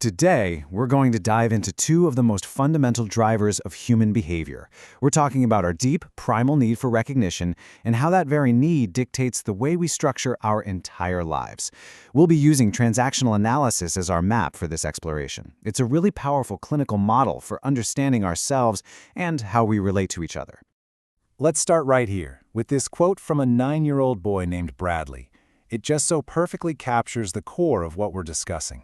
Today, we're going to dive into two of the most fundamental drivers of human behavior. We're talking about our deep, primal need for recognition and how that very need dictates the way we structure our entire lives. We'll be using transactional analysis as our map for this exploration. It's a really powerful clinical model for understanding ourselves and how we relate to each other. Let's start right here, with this quote from a 9-year-old boy named Bradley. It just so perfectly captures the core of what we're discussing.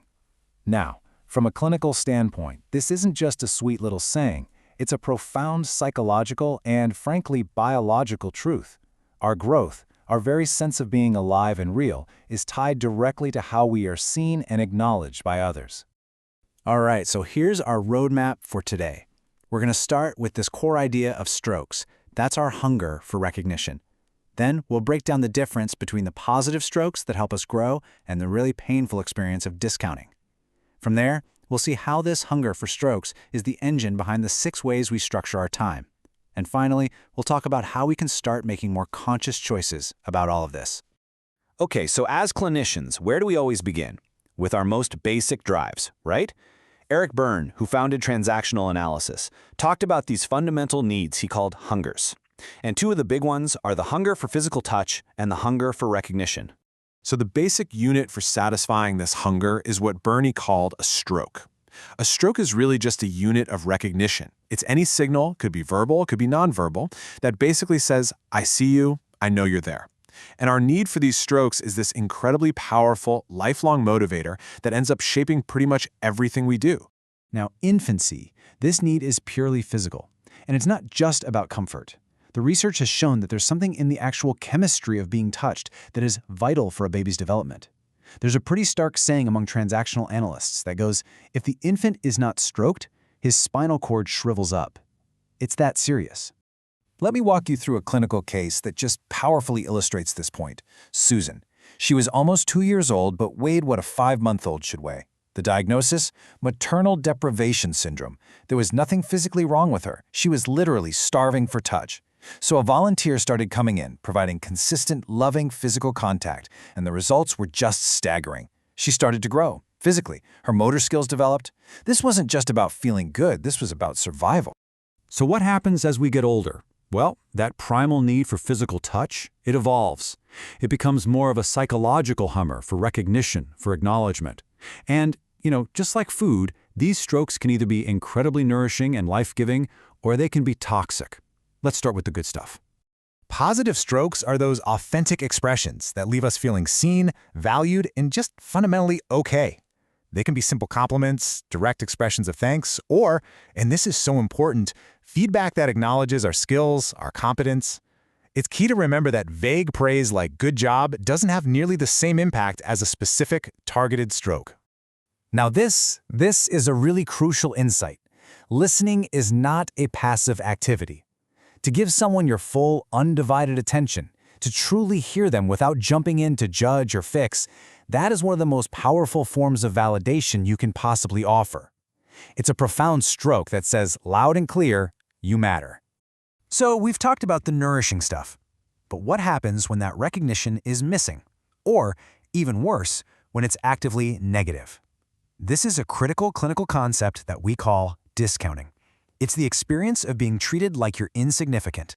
Now, from a clinical standpoint, this isn't just a sweet little saying. It's a profound psychological and, frankly, biological truth. Our growth, our very sense of being alive and real, is tied directly to how we are seen and acknowledged by others. All right, so here's our roadmap for today. We're going to start with this core idea of strokes. That's our hunger for recognition. Then we'll break down the difference between the positive strokes that help us grow and the really painful experience of discounting. From there, we'll see how this hunger for strokes is the engine behind the 6 ways we structure our time. And finally, we'll talk about how we can start making more conscious choices about all of this. Okay, so as clinicians, where do we always begin? With our most basic drives, right? Eric Berne, who founded transactional analysis, talked about these fundamental needs he called hungers. And 2 of the big ones are the hunger for physical touch and the hunger for recognition. So the basic unit for satisfying this hunger is what Berne called a stroke. A stroke is really just a unit of recognition. It's any signal, could be verbal, could be nonverbal, that basically says, I see you, I know you're there. And our need for these strokes is this incredibly powerful, lifelong motivator that ends up shaping pretty much everything we do. Now, infancy, this need is purely physical, and it's not just about comfort. The research has shown that there's something in the actual chemistry of being touched that is vital for a baby's development. There's a pretty stark saying among transactional analysts that goes, if the infant is not stroked, his spinal cord shrivels up. It's that serious. Let me walk you through a clinical case that just powerfully illustrates this point. Susan. She was almost 2 years old, but weighed what a 5-month-old should weigh. The diagnosis? Maternal deprivation syndrome. There was nothing physically wrong with her. She was literally starving for touch. So a volunteer started coming in, providing consistent, loving physical contact, and the results were just staggering. She started to grow, physically. Her motor skills developed. This wasn't just about feeling good, this was about survival. So what happens as we get older? Well, that primal need for physical touch, it evolves. It becomes more of a psychological hunger for recognition, for acknowledgement. And, just like food, these strokes can either be incredibly nourishing and life-giving, or they can be toxic. Let's start with the good stuff. Positive strokes are those authentic expressions that leave us feeling seen, valued, and just fundamentally okay. They can be simple compliments, direct expressions of thanks, or, and this is so important, feedback that acknowledges our skills, our competence. It's key to remember that vague praise like good job doesn't have nearly the same impact as a specific, targeted stroke. Now this is a really crucial insight. Listening is not a passive activity. To give someone your full, undivided attention, to truly hear them without jumping in to judge or fix, that is one of the most powerful forms of validation you can possibly offer. It's a profound stroke that says loud and clear, you matter. So we've talked about the nourishing stuff. But what happens when that recognition is missing? Or, even worse, when it's actively negative? This is a critical clinical concept that we call discounting. It's the experience of being treated like you're insignificant.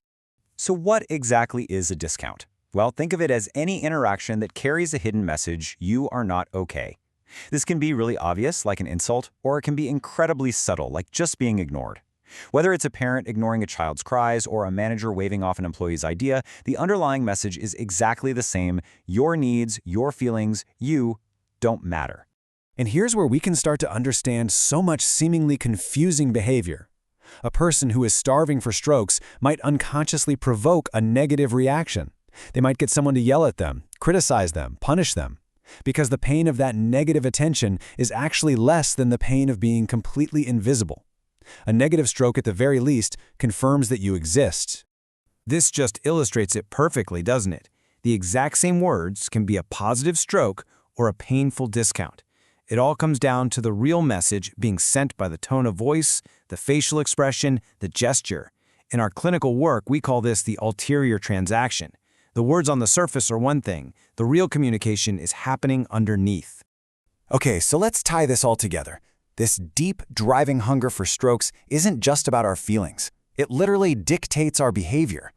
So what exactly is a discount? Well, think of it as any interaction that carries a hidden message, you are not okay. This can be really obvious, like an insult, or it can be incredibly subtle, like just being ignored. Whether it's a parent ignoring a child's cries or a manager waving off an employee's idea, the underlying message is exactly the same. Your needs, your feelings, you don't matter. And here's where we can start to understand so much seemingly confusing behavior. A person who is starving for strokes might unconsciously provoke a negative reaction. They might get someone to yell at them, criticize them, punish them, because the pain of that negative attention is actually less than the pain of being completely invisible. A negative stroke, at the very least, confirms that you exist. This just illustrates it perfectly, doesn't it? The exact same words can be a positive stroke or a painful discount. It all comes down to the real message being sent by the tone of voice, the facial expression, the gesture. In our clinical work, we call this the ulterior transaction. The words on the surface are one thing. The real communication is happening underneath. Okay, so let's tie this all together. This deep, driving hunger for strokes isn't just about our feelings. It literally dictates our behavior.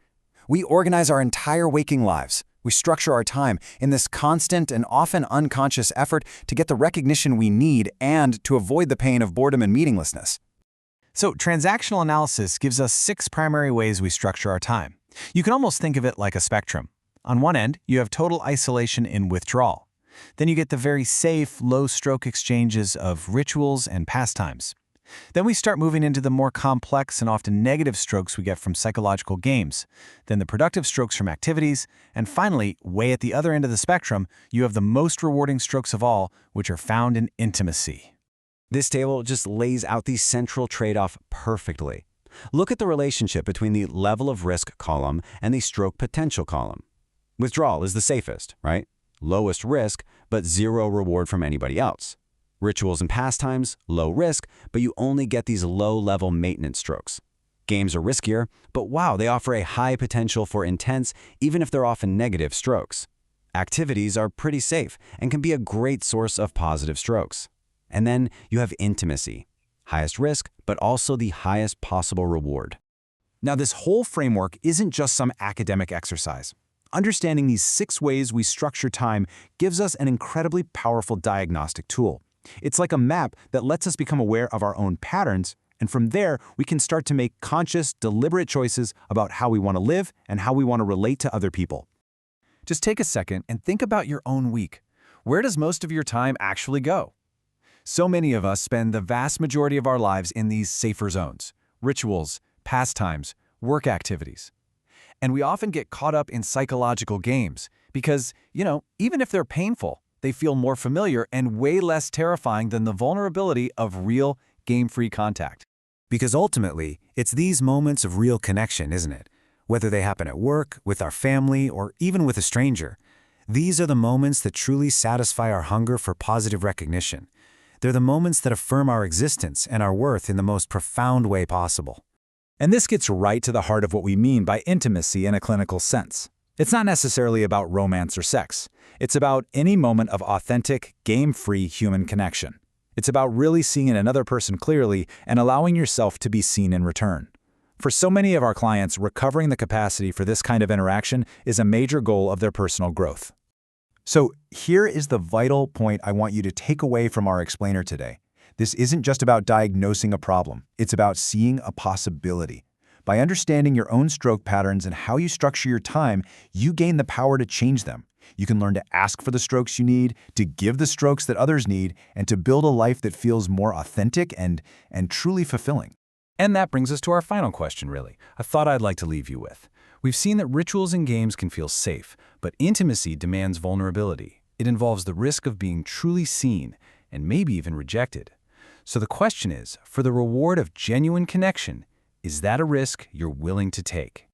We organize our entire waking lives. We structure our time in this constant and often unconscious effort to get the recognition we need and to avoid the pain of boredom and meaninglessness. So, transactional analysis gives us 6 primary ways we structure our time. You can almost think of it like a spectrum. On one end, you have total isolation in withdrawal. Then you get the very safe, low-stroke exchanges of rituals and pastimes. Then we start moving into the more complex and often negative strokes we get from psychological games, then the productive strokes from activities, and finally, way at the other end of the spectrum, you have the most rewarding strokes of all, which are found in intimacy. This table just lays out the central trade-off perfectly. Look at the relationship between the level of risk column and the stroke potential column. Withdrawal is the safest, right? Lowest risk, but zero reward from anybody else. Rituals and pastimes, low risk, but you only get these low-level maintenance strokes. Games are riskier, but wow, they offer a high potential for intense, even if they're often negative strokes. Activities are pretty safe and can be a great source of positive strokes. And then you have intimacy, highest risk, but also the highest possible reward. Now, this whole framework isn't just some academic exercise. Understanding these 6 ways we structure time gives us an incredibly powerful diagnostic tool. It's like a map that lets us become aware of our own patterns, and from there, we can start to make conscious, deliberate choices about how we want to live and how we want to relate to other people. Just take a second and think about your own week. Where does most of your time actually go? So many of us spend the vast majority of our lives in these safer zones: rituals, pastimes, work activities. And we often get caught up in psychological games because, even if they're painful, they feel more familiar and way less terrifying than the vulnerability of real, game-free contact. Because ultimately, it's these moments of real connection, isn't it? Whether they happen at work, with our family, or even with a stranger. These are the moments that truly satisfy our hunger for positive recognition. They're the moments that affirm our existence and our worth in the most profound way possible. And this gets right to the heart of what we mean by intimacy in a clinical sense. It's not necessarily about romance or sex. It's about any moment of authentic, game-free human connection. It's about really seeing another person clearly and allowing yourself to be seen in return. For so many of our clients, recovering the capacity for this kind of interaction is a major goal of their personal growth. So here is the vital point I want you to take away from our explainer today. This isn't just about diagnosing a problem. It's about seeing a possibility. By understanding your own stroke patterns and how you structure your time, you gain the power to change them. You can learn to ask for the strokes you need, to give the strokes that others need, and to build a life that feels more authentic and truly fulfilling. And that brings us to our final question, really, a thought I'd like to leave you with. We've seen that rituals and games can feel safe, but intimacy demands vulnerability. It involves the risk of being truly seen and maybe even rejected. So the question is, for the reward of genuine connection, is that a risk you're willing to take?